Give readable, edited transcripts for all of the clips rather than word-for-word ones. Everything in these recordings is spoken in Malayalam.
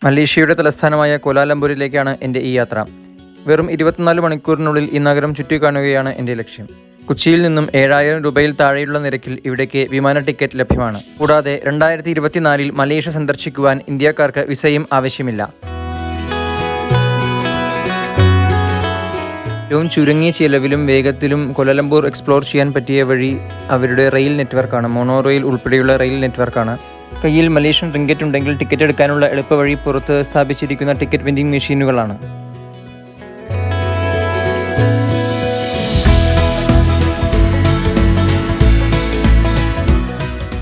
മലേഷ്യയുടെ തലസ്ഥാനമായ കോലാലംപൂരിലേക്കാണ് എൻ്റെ ഈ യാത്ര. വെറും 24 മണിക്കൂറിനുള്ളിൽ ഈ നഗരം ചുറ്റിക്കാണുകയാണ് എൻ്റെ ലക്ഷ്യം. കൊച്ചിയിൽ നിന്നും 7,000 രൂപയിൽ താഴെയുള്ള നിരക്കിൽ ഇവിടേക്ക് വിമാന ടിക്കറ്റ് ലഭ്യമാണ്. കൂടാതെ 2024 മലേഷ്യ സന്ദർശിക്കുവാൻ ഇന്ത്യക്കാർക്ക് വിസയും ആവശ്യമില്ല. ഏറ്റവും ചുരുങ്ങിയ ചിലവിലും വേഗത്തിലും കോലാലംപൂർ എക്സ്പ്ലോർ ചെയ്യാൻ പറ്റിയ വഴി അവരുടെ റെയിൽ നെറ്റ്വർക്കാണ്. മോണോ റെയിൽ ഉൾപ്പെടെയുള്ള റെയിൽ നെറ്റ്വർക്കാണ്. കയ്യിൽ മലേഷ്യൻ റിങ്കറ്റ് ഉണ്ടെങ്കിൽ ടിക്കറ്റ് എടുക്കാനുള്ള എളുപ്പവഴി പുറത്ത് സ്ഥാപിച്ചിരിക്കുന്ന ടിക്കറ്റ് വെൻഡിംഗ് മെഷീനുകളാണ്.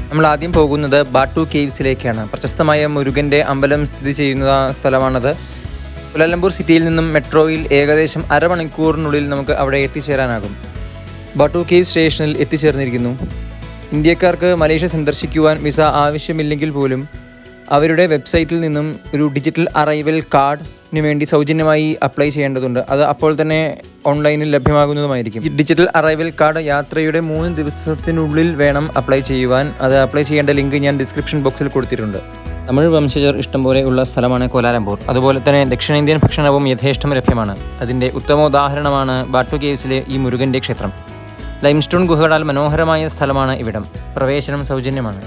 നമ്മൾ ആദ്യം പോകുന്നത് ബാട്ടു കേവ്സിലേക്കാണ്. പ്രശസ്തമായ മുരുകൻ്റെ അമ്പലം സ്ഥിതി ചെയ്യുന്ന സ്ഥലമാണത്. കോലാലംപൂർ സിറ്റിയിൽ നിന്നും മെട്രോയിൽ ഏകദേശം അരമണിക്കൂറിനുള്ളിൽ നമുക്ക് അവിടെ എത്തിച്ചേരാനാകും. ബാട്ടു കേവ് സ്റ്റേഷനിൽ എത്തിച്ചേർന്നിരിക്കുന്നു. ഇന്ത്യക്കാർക്ക് മലേഷ്യ സന്ദർശിക്കുവാൻ വിസ ആവശ്യമില്ലെങ്കിൽ പോലും അവരുടെ വെബ്സൈറ്റിൽ നിന്നും ഒരു ഡിജിറ്റൽ അറൈവൽ കാർഡിന് വേണ്ടി സൗജന്യമായി അപ്ലൈ ചെയ്യേണ്ടതുണ്ട്. അത് അപ്പോൾ തന്നെ ഓൺലൈനിൽ ലഭ്യമാകുന്നതുമായിരിക്കും. ഈ ഡിജിറ്റൽ അറൈവൽ കാർഡ് യാത്രയുടെ 3 ദിവസത്തിനുള്ളിൽ വേണം അപ്ലൈ ചെയ്യുവാൻ. അത് അപ്ലൈ ചെയ്യേണ്ട ലിങ്ക് ഞാൻ ഡിസ്ക്രിപ്ഷൻ ബോക്സിൽ കൊടുത്തിട്ടുണ്ട്. തമിഴ് വംശജർ ഇഷ്ടംപോലെ ഉള്ള സ്ഥലമാണ് കോലാലംപൂർ. അതുപോലെ തന്നെ ദക്ഷിണേന്ത്യൻ ഭക്ഷണവും യഥേഷ്ടം ലഭ്യമാണ്. അതിൻ്റെ ഉത്തമോദാഹരണമാണ് ബാട്ടു കേവ്സിലെ ഈ മുരുകൻ്റെ ക്ഷേത്രം. ലൈംസ്റ്റോൺ ഗുഹകളാൽ മനോഹരമായ സ്ഥലമാണ് ഇവിടം. പ്രവേശനം സൗജന്യമാണ്.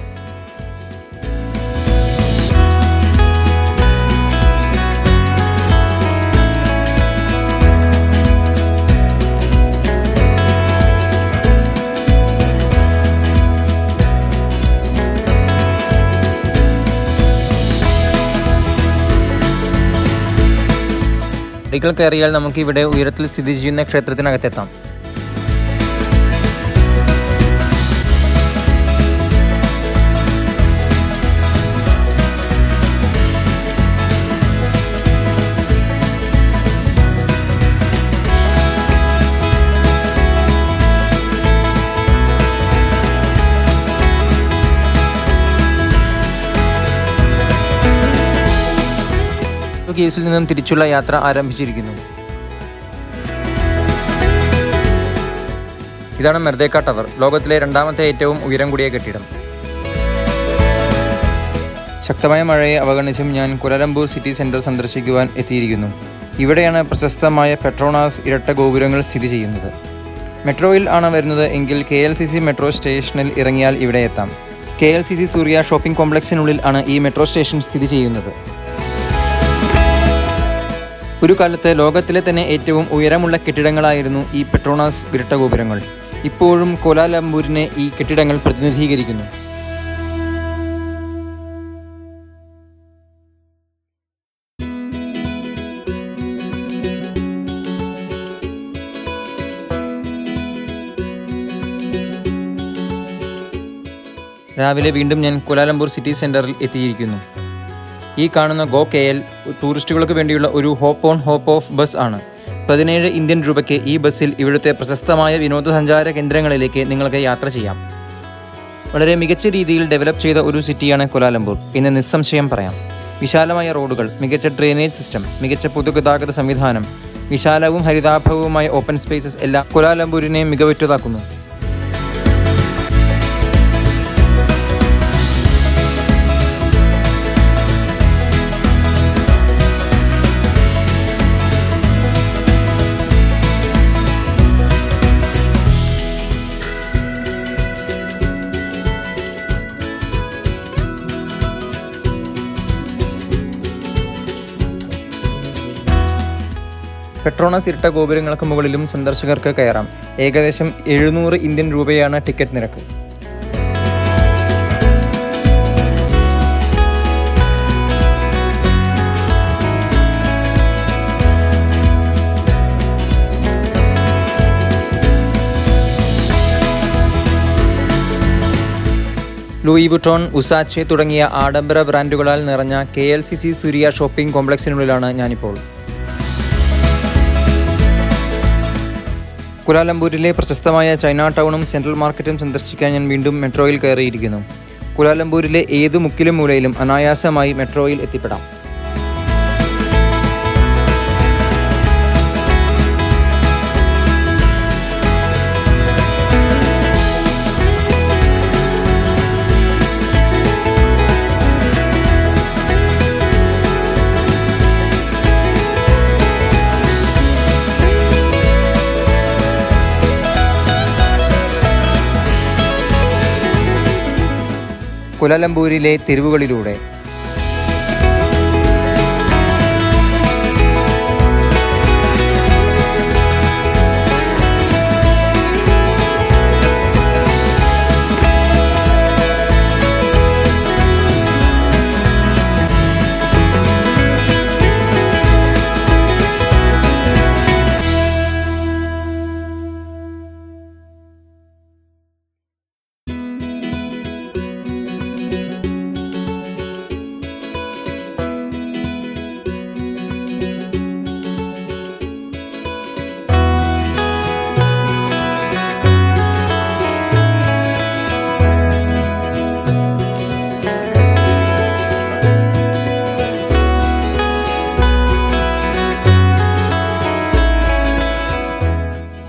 പടികൾ കയറിയാൽ നമുക്കിവിടെ ഉയരത്തിൽ സ്ഥിതി ചെയ്യുന്ന ക്ഷേത്രത്തിനകത്തെത്താം. കേവ്സിൽ നിന്നും തിരിച്ചുള്ള യാത്ര ആരംഭിച്ചിരിക്കുന്നു. ഇതാണ് മെർദേക്ക ടവർ, ലോകത്തിലെ 2ാമത്തെ ഏറ്റവും ഉയരം കൂടിയ കെട്ടിടം. ശക്തമായ മഴയെ അവഗണിച്ചും ഞാൻ കോലാലംപൂർ സിറ്റി സെൻറ്റർ സന്ദർശിക്കുവാൻ എത്തിയിരിക്കുന്നു. ഇവിടെയാണ് പ്രശസ്തമായ പെട്രോണാസ് ഇരട്ട ഗോപുരങ്ങൾ സ്ഥിതി ചെയ്യുന്നത്. മെട്രോയിൽ ആണ് വരുന്നത് എങ്കിൽ KLCC മെട്രോ സ്റ്റേഷനിൽ ഇറങ്ങിയാൽ ഇവിടെ എത്താം. KLCC സൂര്യ ഷോപ്പിംഗ് കോംപ്ലക്സിനുള്ളിൽ ആണ് ഈ മെട്രോ സ്റ്റേഷൻ സ്ഥിതി ചെയ്യുന്നത്. ഒരു കാലത്ത് ലോകത്തിലെ തന്നെ ഏറ്റവും ഉയരമുള്ള കെട്ടിടങ്ങളായിരുന്നു ഈ പെട്രോണാസ് ഇരട്ട ഗോപുരങ്ങൾ. ഇപ്പോഴും കോലാലംപൂരിനെ ഈ കെട്ടിടങ്ങൾ പ്രതിനിധീകരിക്കുന്നു. രാവിലെ വീണ്ടും ഞാൻ കോലാലംപൂർ സിറ്റി സെൻറ്ററിൽ എത്തിയിരിക്കുന്നു. ഈ കാണുന്ന ഗോ KL ടൂറിസ്റ്റുകൾക്ക് വേണ്ടിയുള്ള ഒരു hop on hop off bus ആണ്. 17 ഇന്ത്യൻ രൂപയ്ക്ക് ഈ ബസ്സിൽ ഇവിടുത്തെ പ്രശസ്തമായ വിനോദസഞ്ചാര കേന്ദ്രങ്ങളിലേക്ക് നിങ്ങൾക്ക് യാത്ര ചെയ്യാം. വളരെ മികച്ച രീതിയിൽ ഡെവലപ്പ് ചെയ്ത ഒരു സിറ്റിയാണ് കോലാലംപൂർ എന്ന് നിസ്സംശയം പറയാം. വിശാലമായ റോഡുകൾ, മികച്ച ഡ്രെയിനേജ് സിസ്റ്റം, മികച്ച പൊതുഗതാഗത സംവിധാനം, വിശാലവും ഹരിതാഭവുമായ ഓപ്പൺ സ്പേസസ് എല്ലാം കോലാലംപൂരിനെ മികവുറ്റതാക്കുന്നു. പെട്രോണാസ് ഇരട്ട ഗോപുരങ്ങൾക്ക് മുകളിലും സന്ദർശകർക്ക് കയറാം. ഏകദേശം 700 ഇന്ത്യൻ രൂപയാണ് ടിക്കറ്റ് നിരക്ക്. ലൂയി വുട്ടോൺ, ഉസാച്ചെ തുടങ്ങിയ ആഡംബര ബ്രാൻഡുകളാൽ നിറഞ്ഞ KLCC സൂര്യ ഷോപ്പിംഗ് കോംപ്ലക്സിനുള്ളിലാണ് ഞാനിപ്പോൾ. കോലാലംപൂരിലെ പ്രശസ്തമായ ചൈന ടൗണും സെൻട്രൽ മാർക്കറ്റും സന്ദർശിക്കാൻ ഞാൻ വീണ്ടും മെട്രോയിൽ കയറിയിരിക്കുന്നു. കോലാലംപൂരിലെ ഏതു മുക്കിലും മൂലയിലും അനായാസമായി മെട്രോയിൽ എത്തിപ്പെടാം. കുലാലംപൂരിലെ തെരുവുകളിലൂടെ.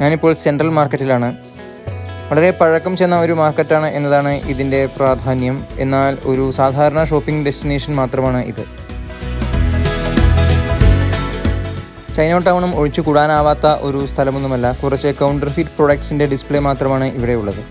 ഞാനിപ്പോൾ സെൻട്രൽ മാർക്കറ്റിലാണ്. വളരെ പഴക്കം ചെന്ന ഒരു മാർക്കറ്റാണ് എന്നതാണ് ഇതിൻ്റെ പ്രാധാന്യം. എന്നാൽ ഒരു സാധാരണ ഷോപ്പിംഗ് ഡെസ്റ്റിനേഷൻ മാത്രമാണ് ഇത്. ചൈന ടൗണും ഒഴിച്ചു കൂടാനാവാത്ത ഒരു സ്ഥലമൊന്നുമല്ല. കുറച്ച് കൗണ്ടർ ഫിറ്റ് പ്രൊഡക്ട്സിൻ്റെ ഡിസ്പ്ലേ മാത്രമാണ് ഇവിടെയുള്ളത്.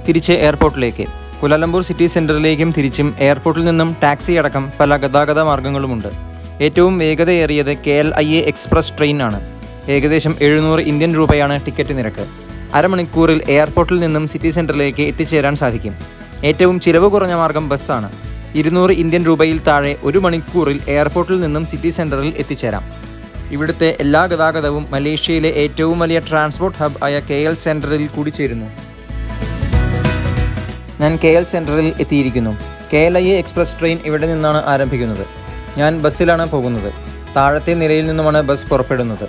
തിരിച്ച് എയർപോർട്ടിലേക്ക്. കുലാലംപൂർ സിറ്റി സെൻറ്ററിലേക്കും തിരിച്ചും എയർപോർട്ടിൽ നിന്നും ടാക്സി അടക്കം പല ഗതാഗത മാർഗ്ഗങ്ങളുമുണ്ട്. ഏറ്റവും വേഗതയേറിയത് KLIA എക്സ്പ്രസ് ട്രെയിൻ ആണ്. ഏകദേശം 700 ഇന്ത്യൻ രൂപയാണ് ടിക്കറ്റ് നിരക്ക്. അരമണിക്കൂറിൽ എയർപോർട്ടിൽ നിന്നും സിറ്റി സെൻറ്ററിലേക്ക് എത്തിച്ചേരാൻ സാധിക്കും. ഏറ്റവും ചിലവ് കുറഞ്ഞ മാർഗ്ഗം ബസ്സാണ്. 200 ഇന്ത്യൻ രൂപയിൽ താഴെ 1 മണിക്കൂറിൽ എയർപോർട്ടിൽ നിന്നും സിറ്റി സെൻറ്ററിൽ എത്തിച്ചേരാം. ഇവിടുത്തെ എല്ലാ ഗതാഗതവും മലേഷ്യയിലെ ഏറ്റവും വലിയ ട്രാൻസ്പോർട്ട് ഹബ് ആയ KL സെൻറ്ററിൽ കൂടിച്ചേരുന്നു. ഞാൻ KL സെൻറ്ററിൽ എത്തിയിരിക്കുന്നു. KLIA എക്സ്പ്രസ് ട്രെയിൻ ഇവിടെ നിന്നാണ് ആരംഭിക്കുന്നത്. ഞാൻ ബസ്സിലാണ് പോകുന്നത്. താഴത്തെ നിലയിൽ നിന്നുമാണ് ബസ് പുറപ്പെടുന്നത്.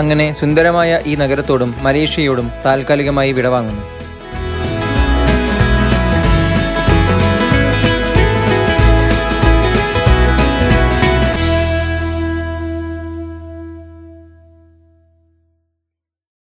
അങ്ങനെ സുന്ദരമായ ഈ നഗരത്തോടും മലേഷ്യയോടും താൽക്കാലികമായി വിടവാങ്ങുന്നു.